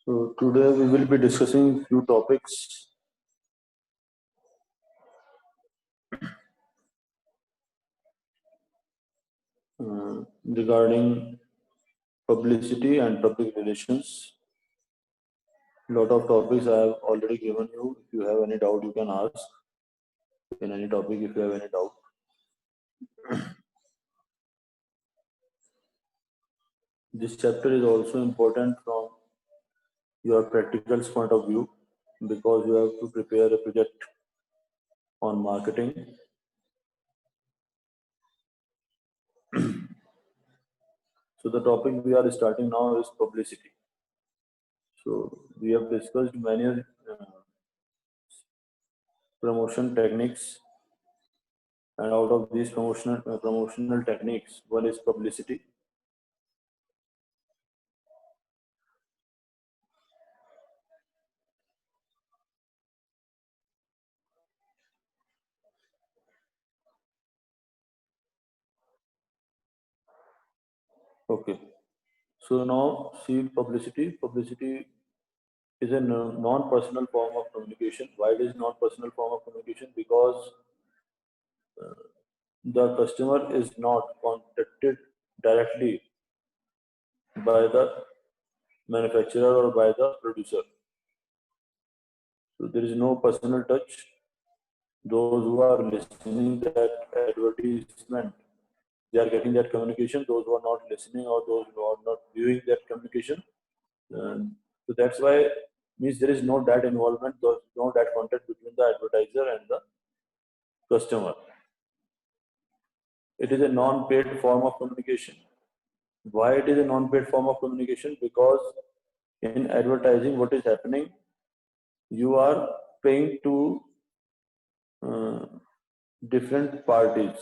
So today we will be discussing few topics regarding publicity and public relations. Lot of topics I have already given you. If you have any doubt, you can ask in any topic if you have any doubt. This chapter is also important from your practicals point of view because you have to prepare a project on marketing. So the topic we are starting now is publicity. So we have discussed many promotion techniques, and out of these promotional techniques, one is publicity. Okay. So now see publicity. Publicity is a non-personal form of communication. Why it is non-personal form of communication? Because the customer is not contacted directly by the manufacturer or by the producer. So there is no personal touch. Those who are listening that advertisement, they are getting that communication. Those who are not listening or those who are not viewing that communication, so that's why means there is no that involvement, there's no that contact between the advertiser and the customer. It is a non-paid form of communication. Why it is a non-paid form of communication? Because in advertising, what is happening? You are paying to uh, different parties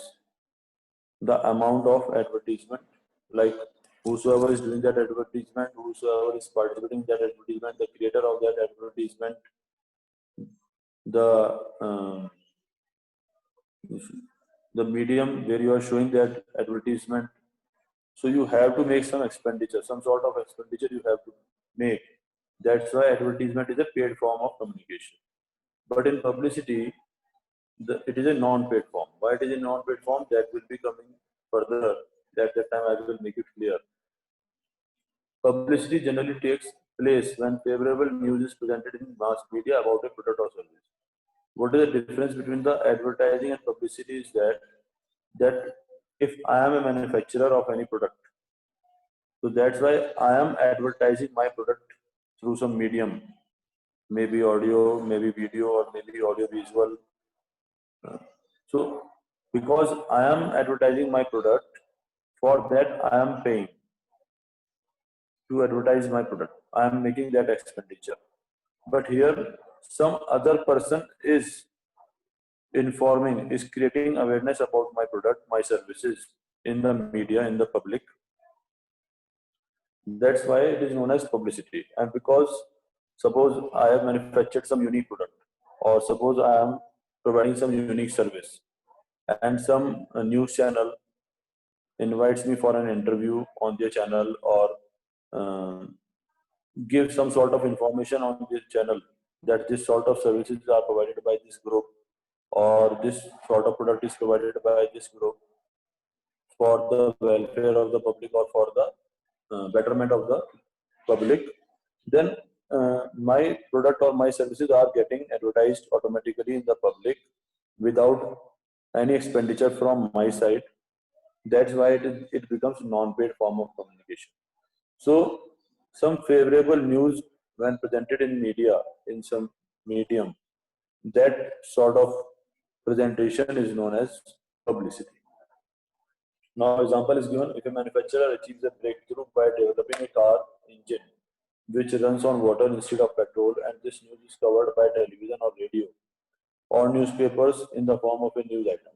the amount of advertisement, like whosoever is doing that advertisement, whosoever is participating in that advertisement, the creator of that advertisement, the the medium where you are showing that advertisement. So you have to make some expenditure, some sort of expenditure you have to make. That's why advertisement is a paid form of communication. But in publicity, it is a non-paid form. Why it is a non-paid form? That will be coming further. At that time, I will make it clear. Publicity generally takes place when favorable news is presented in mass media about a product or service. What is the difference between the advertising and publicity is that if I am a manufacturer of any product, so that's why I am advertising my product through some medium, maybe audio, maybe video, or maybe audio visual. So because I am advertising my product, for that I am paying to advertise my product. I am making that expenditure. But here, some other person is informing, is creating awareness about my product, my services in the media, in the public. That's why it is known as publicity. And because suppose I have manufactured some unique product, or suppose I am providing some unique service, and some news channel invites me for an interview on their channel, or give some sort of information on this channel that this sort of services are provided by this group, or this sort of product is provided by this group for the welfare of the public or for the betterment of the public, then my product or my services are getting advertised automatically in the public without any expenditure from my side. That's why it becomes non-paid form of communication. So some favorable news when presented in media, in some medium, that sort of presentation is known as publicity. Now, example is given: if a manufacturer achieves a breakthrough by developing a car engine which runs on water instead of petrol, and this news is covered by television or radio or newspapers in the form of a news item.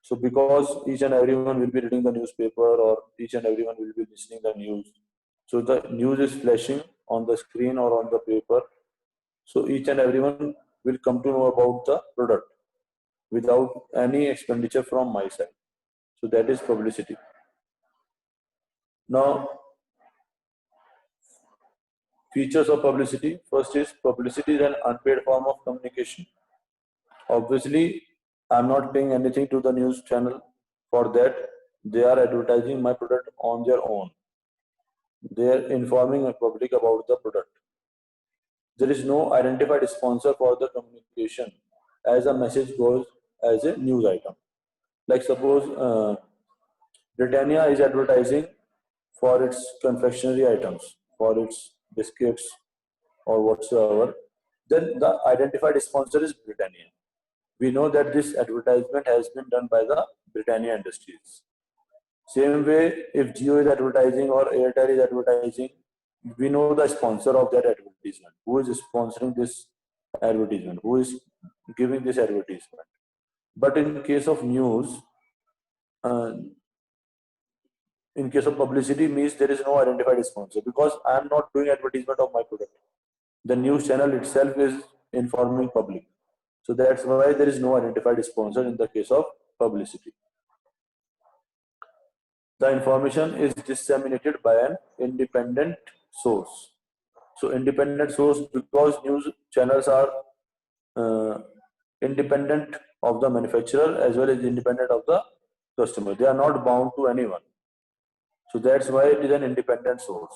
So, because each and everyone will be reading the newspaper, or each and everyone will be listening the news, so the news is flashing on the screen or on the paper. So each and everyone will come to know about the product without any expenditure from my side. So that is publicity. Now, Features of publicity. First is publicity is an unpaid form of communication. Obviously, I'm not paying anything to the news channel for that. They are advertising my product on their own. They are informing the public about the product. There is no identified sponsor for the communication as a message goes as a news item. Like suppose Britannia is advertising for its confectionery items, for its biscuits or whatsoever, then the identified sponsor is Britannia. We know that this advertisement has been done by the Britannia Industries. Same way, if Jio is advertising or Airtel is advertising, we know the sponsor of that advertisement. Who is sponsoring this advertisement? Who is giving this advertisement? But in case of news, uh, in case of publicity means there is no identified sponsor because I am not doing advertisement of my product. The news channel itself is informing public. So that's why there is no identified sponsor in the case of publicity. The information is disseminated by an independent source. So independent source because news channels are uh, independent of the manufacturer as well as independent of the customer. They are not bound to anyone. So that's why it is an independent source.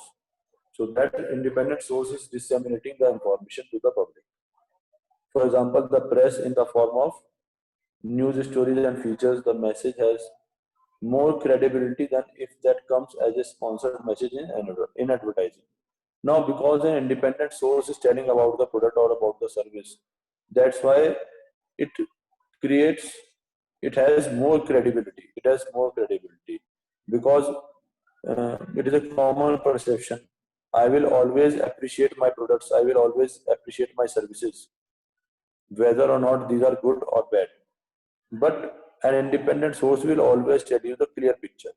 So that independent source is disseminating the information to the public. For example, the press in the form of news stories and features, the message has more credibility than if that comes as a sponsored message in advertising. Now, because an independent source is telling about the product or about the service, that's why it creates, it has more credibility. It has more credibility because it is a common perception. I will always appreciate my products. I will always appreciate my services, whether or not these are good or bad. But an independent source will always tell you the clear picture,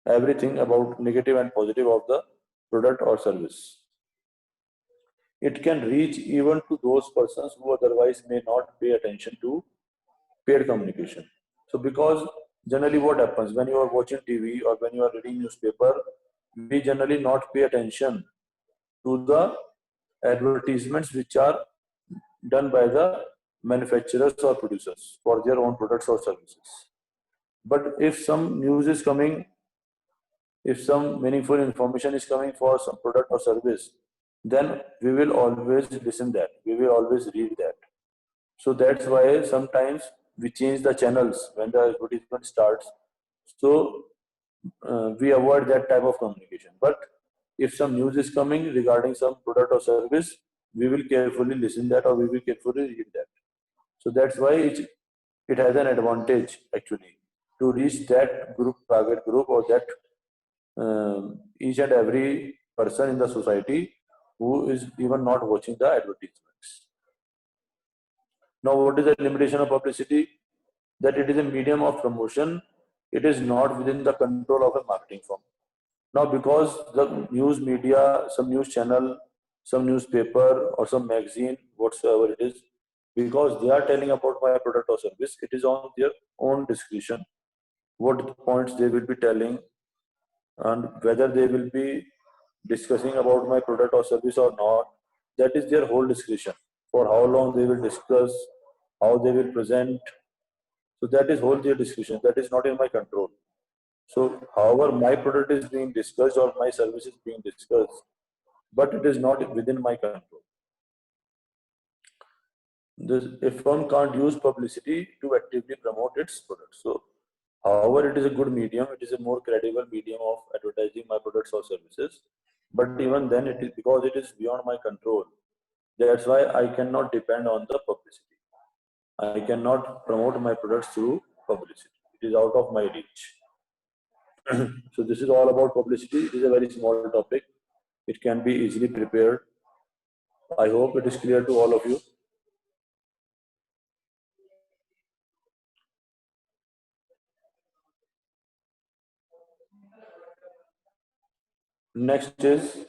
everything about negative and positive of the product or service. It can reach even to those persons who otherwise may not pay attention to paid communication. So because generally what happens when you are watching TV or when you are reading newspaper, we generally not pay attention to the advertisements which are done by the manufacturers or producers for their own products or services. But if some news is coming, if some meaningful information is coming for some product or service, then we will always listen that. We will always read that. So that's why sometimes we change the channels when the advertisement starts. So we avoid that type of communication. But if some news is coming regarding some product or service, we will carefully listen that or we will carefully read that. So that's why it has an advantage actually to reach that group, target group, or that each and every person in the society who is even not watching the advertisements. Now, what is the limitation of publicity? That it is a medium of promotion. It is not within the control of a marketing firm. Now, because the news media, some news channel, some newspaper or some magazine, whatsoever it is, because they are telling about my product or service, it is on their own discretion what points they will be telling and whether they will be discussing about my product or service or not. That is their whole discretion. For how long they will discuss, how they will present. So that is whole their discretion. That is not in my control. So, however, my product is being discussed or my service is being discussed, but it is not within my control. A firm can't use publicity to actively promote its products. So, however, it is a good medium. It is a more credible medium of advertising my products or services. But even then, it is because it is beyond my control. That's why I cannot depend on the publicity. I cannot promote my products through publicity. It is out of my reach. So this is all about publicity. It is a very small topic. It can be easily prepared. I hope it is clear to all of you. Next is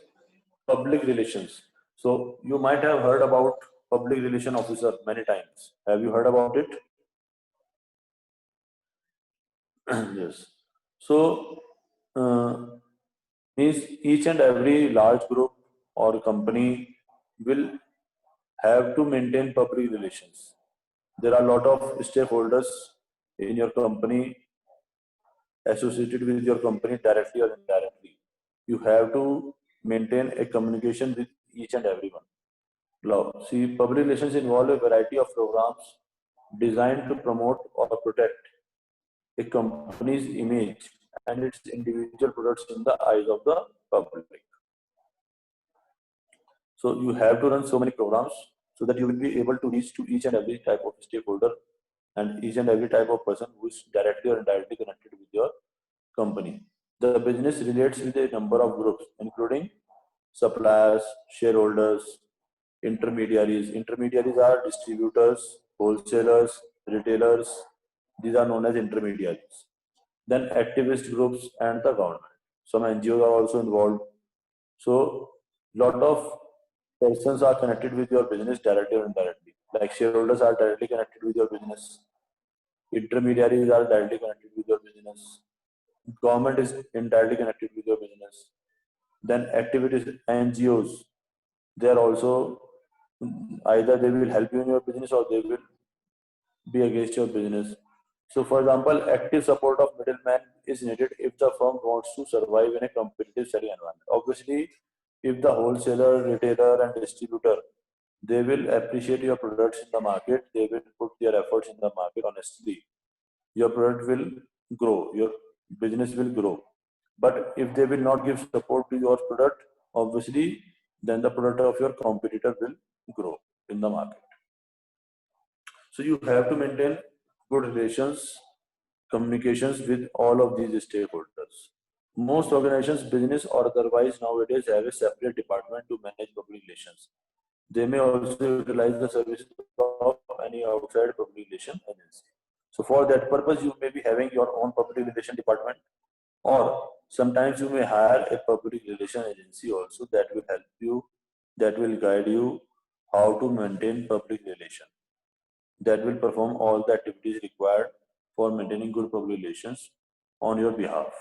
public relations. So you might have heard about public relation officer many times. Have you heard about it? Yes. So means each and every large group or company will have to maintain public relations. There are a lot of stakeholders in your company associated with your company directly or indirectly. You have to maintain a communication with each and everyone. Now, see, public relations involve a variety of programs designed to promote or protect a company's image and its individual products in the eyes of the public. So you have to run so many programs so that you will be able to reach to each and every type of stakeholder and each and every type of person who is directly or indirectly connected with your company. The business relates with a number of groups, including suppliers, shareholders, intermediaries. Intermediaries are distributors, wholesalers, retailers. These are known as intermediaries. Then activist groups and the government. Some NGOs are also involved. So lot of persons are connected with your business directly or indirectly. Like shareholders are directly connected with your business. Intermediaries are directly connected with your business. Government is indirectly connected with your business. Then activities, NGOs, they are also either they will help you in your business or they will be against your business. So, for example, active support of middleman is needed if the firm wants to survive in a competitive selling environment. Obviously, if the wholesaler, retailer, and distributor they will appreciate your products in the market, they will put their efforts in the market honestly. Your product will grow, your business will grow. But if they will not give support to your product, obviously, then the product of your competitor will grow in the market. So you have to maintain good relations, communications with all of these stakeholders. Most organizations, business or otherwise, nowadays have a separate department to manage public relations. They may also utilize the services of any outside public relation agency. So for that purpose, you may be having your own public relation department, or sometimes you may hire a public relation agency also that will help you, that will guide you how to maintain public relation, that will perform all the activities required for maintaining good public relations on your behalf.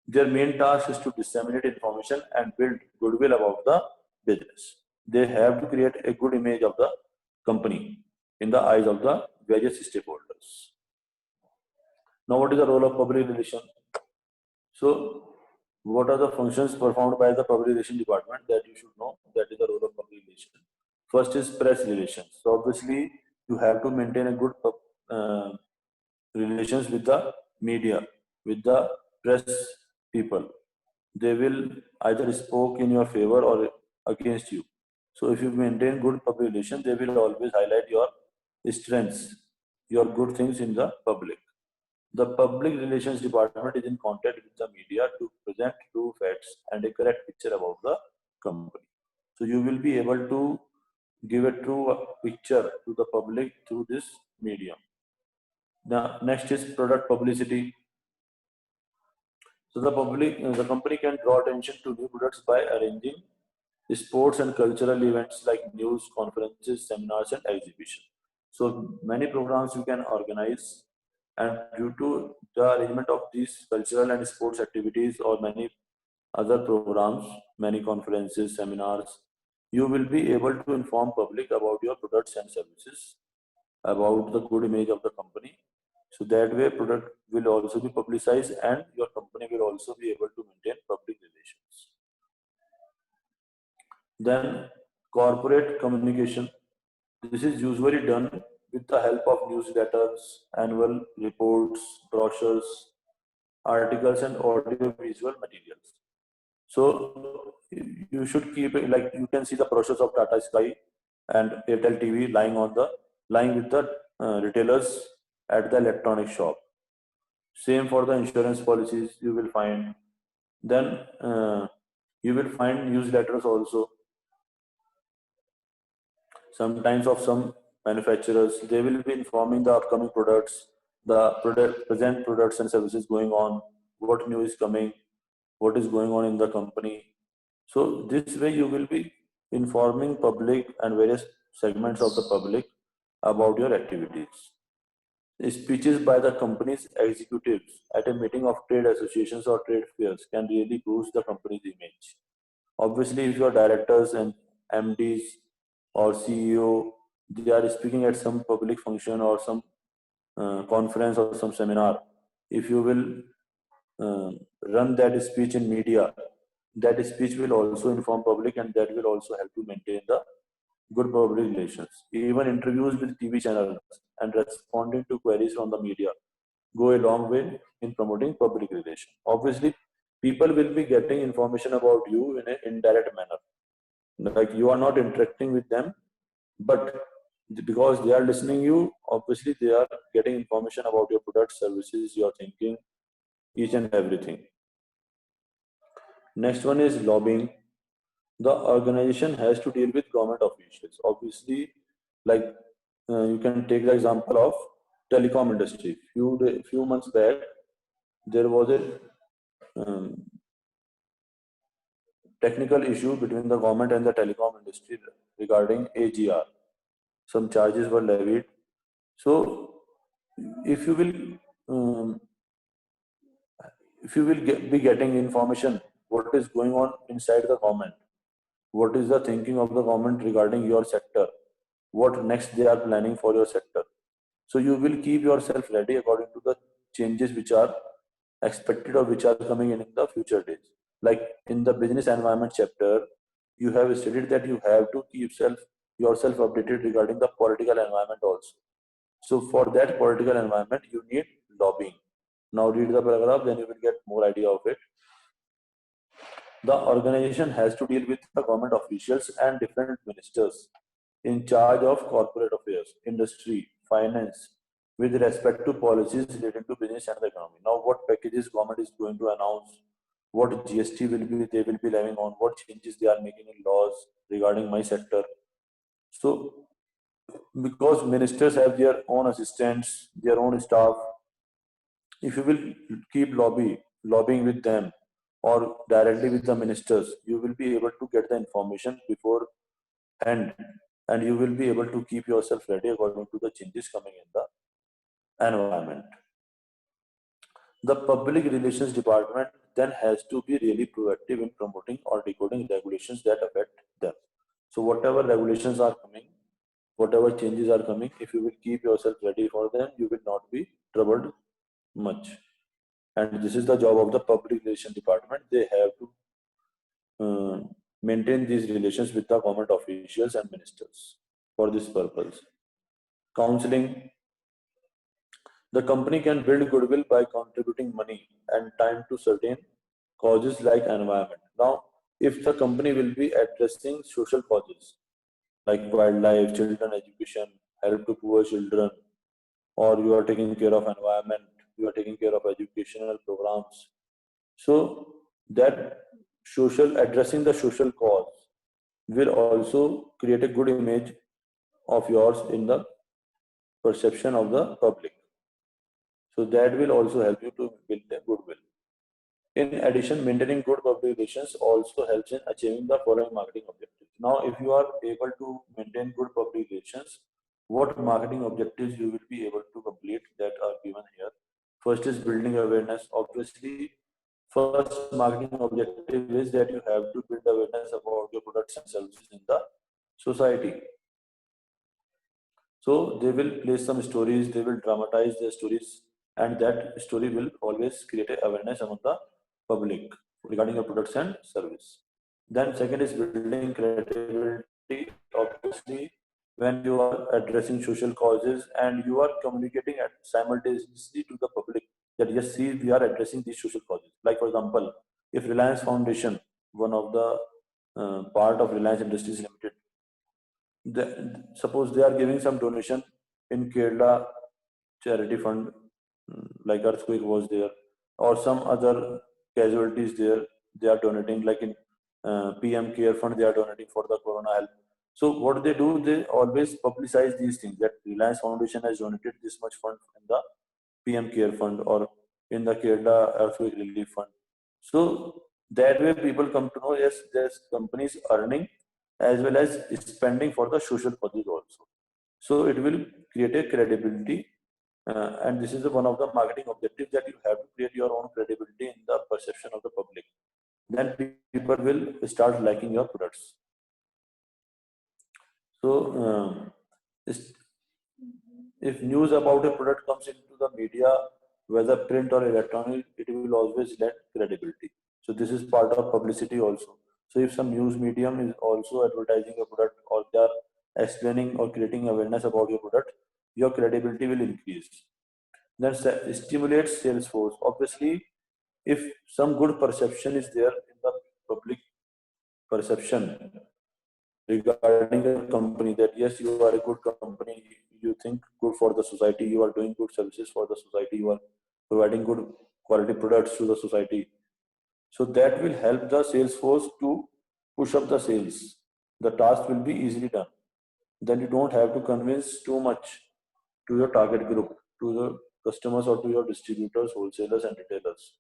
Their main task is to disseminate information and build goodwill about the business. They have to create a good image of the company in the eyes of the various stakeholders. Now, what is the role of public relations? So, what are the functions performed by the public relations department that you should know? That is the role of public relations. First is press relations. So, obviously, you have to maintain a good uh, relations with the media, with the press people. They will either spoke in your favor or against you. So if you maintain good public relations, they will always highlight your strengths, your good things in the public. The public relations department is in contact with the media to present true facts and a correct picture about the company. So you will be able to give a true picture to the public through this medium. The next is product publicity. So the company can draw attention to new products by arranging sports and cultural events like news, conferences, seminars, and exhibition. So many programs you can organize, and due to the arrangement of these cultural and sports activities or many other programs, many conferences, seminars, you will be able to inform public about your products and services, about the good image of the company. So that way product will also be publicized and your company will also be able to maintain public relations. Then corporate communication. This is usually done with the help of newsletters, annual reports, brochures, articles, and audio visual materials. So you should keep it like you can see the brochures of Tata Sky and Airtel TV lying with the retailers at the electronic shop. Same for the insurance policies you will find. Then you will find newsletters also. Sometimes of some manufacturers, they will be informing the upcoming products, the present products and services going on, what new is coming, what is going on in the company. So this way you will be informing public and various segments of the public about your activities. Speeches by the company's executives at a meeting of trade associations or trade fairs can really boost the company's image. Obviously, if your directors and MDs or CEO, they are speaking at some public function or some conference or some seminar, if you will uh, run that speech in media, that speech will also inform public and that will also help to maintain the good public relations. Even interviews with TV channels and responding to queries from the media go a long way in promoting public relations. Obviously, people will be getting information about you in an indirect manner. Like you are not interacting with them, but because they are listening you, obviously they are getting information about your products, services, your thinking, each and everything. Next one is lobbying. The organization has to deal with government officials. Obviously, like you can take the example of telecom industry. Few months back, there was a um, technical issue between the government and the telecom industry regarding AGR. Some charges were levied. So, if you will, um, if you will be getting information what is going on inside the government, what is the thinking of the government regarding your sector, what next they are planning for your sector. So you will keep yourself ready according to the changes which are expected or which are coming in the future days. Like in the business environment chapter, you have stated that you have to keep yourself updated regarding the political environment also. So for that political environment, you need lobbying. Now read the paragraph, then you will get more idea of it. The organization has to deal with the government officials and different ministers in charge of corporate affairs, industry, finance, with respect to policies related to business and the economy. Now, what packages government is going to announce, what GST will be they will be levying on, what changes they are making in laws regarding my sector. So, because ministers have their own assistants, their own staff, if you will keep lobbying with them or directly with the ministers, you will be able to get the information before hand and you will be able to keep yourself ready according to the changes coming in the environment. The public relations department then has to be really proactive in promoting or decoding regulations that affect them. So whatever regulations are coming, whatever changes are coming, if you will keep yourself ready for them, you will not be troubled much. And this is the job of the public relations department. They have to uh, maintain these relations with the government officials and ministers for this purpose. Counseling. The company can build goodwill by contributing money and time to certain causes like environment. Now, if the company will be addressing social causes like wildlife, children education, help to poor children, or you are taking care of environment, you are taking care of educational programs. So that social addressing the social cause will also create a good image of yours in the perception of the public. So that will also help you to build a goodwill. In addition, maintaining good public relations also helps in achieving the following marketing objectives. Now, if you are able to maintain good public relations, what marketing objectives you will be able to complete that are given here? First is building awareness. Obviously, first marketing objective is that you have to build awareness about your products and services in the society. So they will place some stories, they will dramatize their stories, and that story will always create awareness among the public regarding your products and service. Then second is building credibility. Obviously, when you are addressing social causes and you are communicating simultaneously to the public that yes, see, we are addressing these social causes. Like for example, if Reliance Foundation, one of the part of Reliance Industries Limited, suppose they are giving some donation in Kerala charity fund, like earthquake was there, or some other casualties there, they are donating, like in PM Care Fund, they are donating for the Corona help. So what they do, they always publicize these things that Reliance Foundation has donated this much fund in the PM Care Fund or in the Kerala Earthquake Relief Fund. So that way people come to know, yes, there's companies earning as well as spending for the social causes also. So it will create a credibility, and this is one of the marketing objectives that you have to create your own credibility in the perception of the public. then people will start liking your products. So, if news about a product comes into the media, whether print or electronic, it will always lack credibility. So this is part of publicity also. So if some news medium is also advertising a product, or they are explaining or creating awareness about your product, your credibility will increase. Then stimulates sales force. Obviously, if some good perception is there in the public perception regarding a company, that yes, you are a good company, you think good for the society, you are doing good services for the society, you are providing good quality products to the society. So that will help the sales force to push up the sales. The task will be easily done. Then you don't have to convince too much to your target group, to the customers or to your distributors, wholesalers and retailers.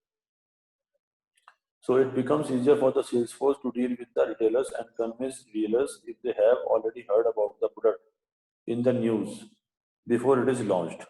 So it becomes easier for the sales force to deal with the retailers and convince dealers if they have already heard about the product in the news before it is launched.